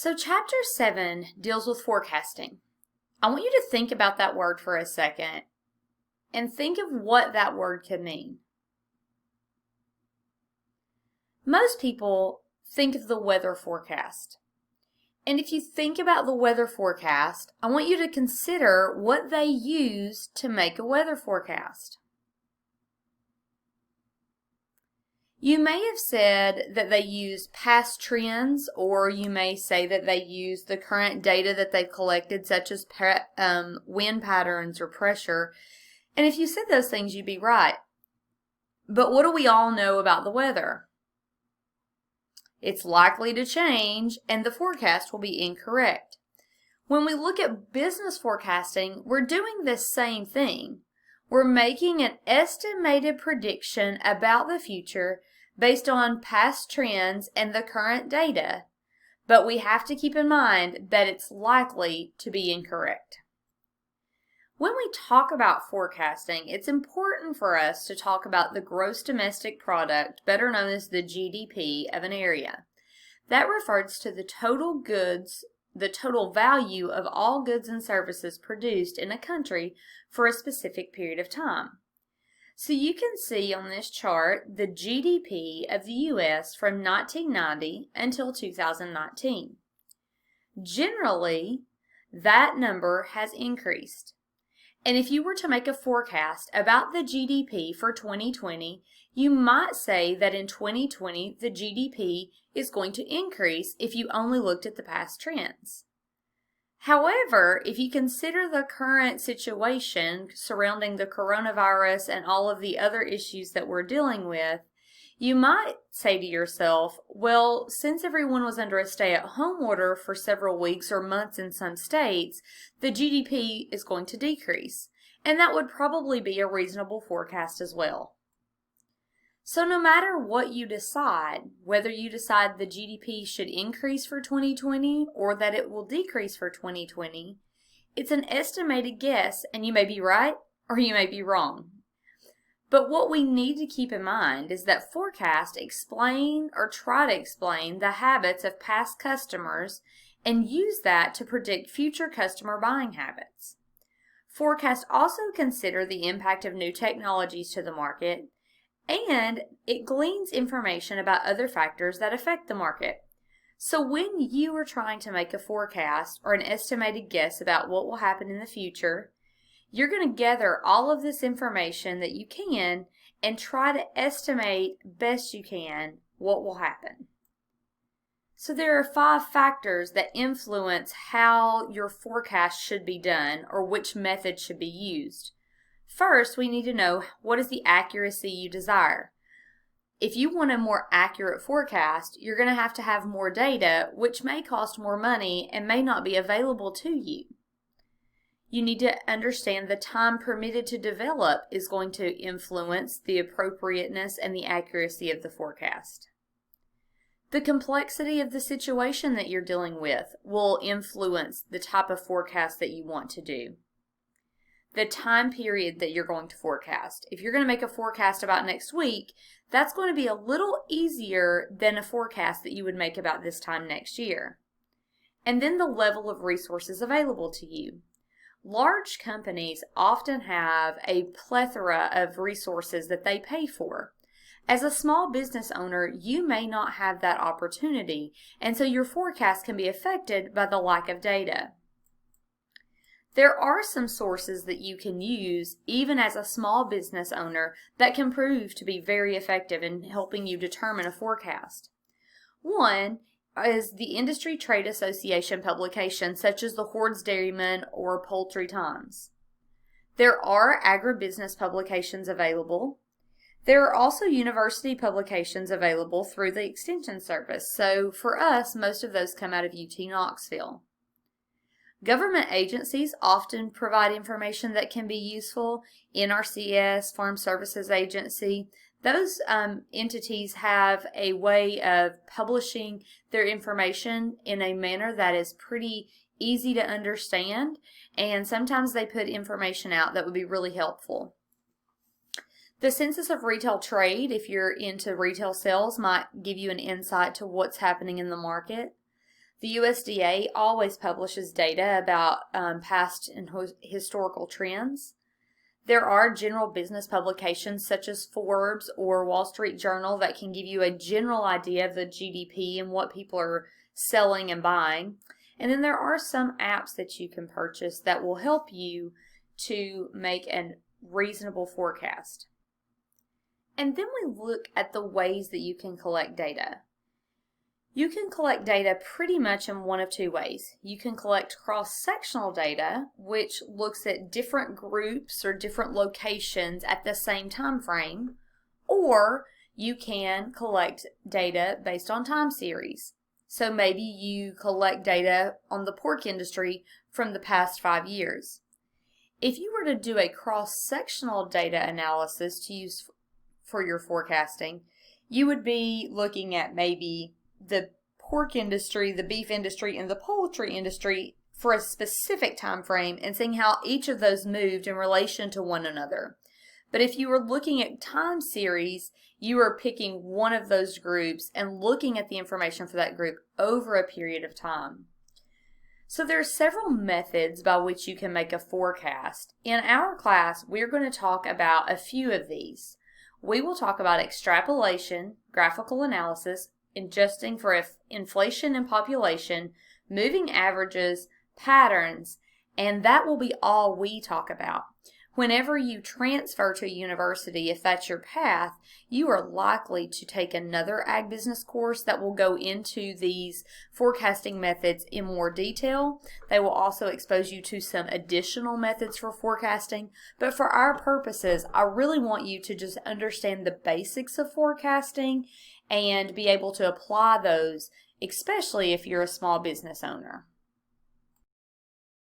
So chapter 7 deals with forecasting. I want you to think about that word for a second and think of what that word could mean. Most people think of the weather forecast. And if you think about the weather forecast, I want you to consider what they use to make a weather forecast. You may have said that they use past trends, or you may say that they use the current data that they've collected, such as wind patterns or pressure. And if you said those things, you'd be right. But what do we all know about the weather? It's likely to change, and the forecast will be incorrect. When we look at business forecasting, we're doing the same thing. We're making an estimated prediction about the future based on past trends and the current data, but we have to keep in mind that it's likely to be incorrect. When we talk about forecasting, it's important for us to talk about the gross domestic product, better known as the GDP of an area. That refers to the total value of all goods and services produced in a country for a specific period of time. So you can see on this chart the GDP of the U.S. from 1990 until 2019. Generally, that number has increased. And if you were to make a forecast about the GDP for 2020, you might say that in 2020 the GDP is going to increase if you only looked at the past trends. However, if you consider the current situation surrounding the coronavirus and all of the other issues that we're dealing with, you might say to yourself, well, since everyone was under a stay-at-home order for several weeks or months in some states, the GDP is going to decrease. And that would probably be a reasonable forecast as well. So no matter what you decide, whether you decide the GDP should increase for 2020 or that it will decrease for 2020, it's an estimated guess, and you may be right or you may be wrong. But what we need to keep in mind is that forecasts explain or try to explain the habits of past customers and use that to predict future customer buying habits. Forecasts also consider the impact of new technologies to the market, and it gleans information about other factors that affect the market. So when you are trying to make a forecast or an estimated guess about what will happen in the future, you're going to gather all of this information that you can and try to estimate best you can what will happen. So there are 5 factors that influence how your forecast should be done or which method should be used. First, we need to know what is the accuracy you desire. If you want a more accurate forecast, you're going to have more data, which may cost more money and may not be available to you. You need to understand the time permitted to develop is going to influence the appropriateness and the accuracy of the forecast. The complexity of the situation that you're dealing with will influence the type of forecast that you want to do. The time period that you're going to forecast. If you're going to make a forecast about next week, that's going to be a little easier than a forecast that you would make about this time next year. And then the level of resources available to you. Large companies often have a plethora of resources that they pay for. As a small business owner, you may not have that opportunity, and so your forecast can be affected by the lack of data. There are some sources that you can use, even as a small business owner, that can prove to be very effective in helping you determine a forecast. One is the industry trade association publications such as the Hoard's Dairyman or Poultry Times. There are agribusiness publications available. There are also university publications available through the Extension Service. So for us, most of those come out of UT Knoxville. Government agencies often provide information that can be useful. NRCS, Farm Services Agency, those entities have a way of publishing their information in a manner that is pretty easy to understand, and sometimes they put information out that would be really helpful. The Census of Retail Trade, if you're into retail sales, might give you an insight to what's happening in the market. The USDA always publishes data about past and historical trends. There are general business publications such as Forbes or Wall Street Journal that can give you a general idea of the GDP and what people are selling and buying. And then there are some apps that you can purchase that will help you to make a reasonable forecast. And then we look at the ways that you can collect data. You can collect data pretty much in one of two ways. You can collect cross-sectional data, which looks at different groups or different locations at the same time frame, or you can collect data based on time series. So maybe you collect data on the pork industry from the past 5 years. If you were to do a cross-sectional data analysis to use for your forecasting, you would be looking at maybe the pork industry, the beef industry, and the poultry industry for a specific time frame and seeing how each of those moved in relation to one another. But if you were looking at time series, you are picking one of those groups and looking at the information for that group over a period of time. So there are several methods by which you can make a forecast. In our class, we're going to talk about a few of these. We will talk about extrapolation, graphical analysis, adjusting for inflation and population, moving averages, patterns, and that will be all we talk about. Whenever you transfer to a university, if that's your path, you are likely to take another ag business course that will go into these forecasting methods in more detail. They will also expose you to some additional methods for forecasting. But for our purposes, I really want you to just understand the basics of forecasting and be able to apply those, especially if you're a small business owner.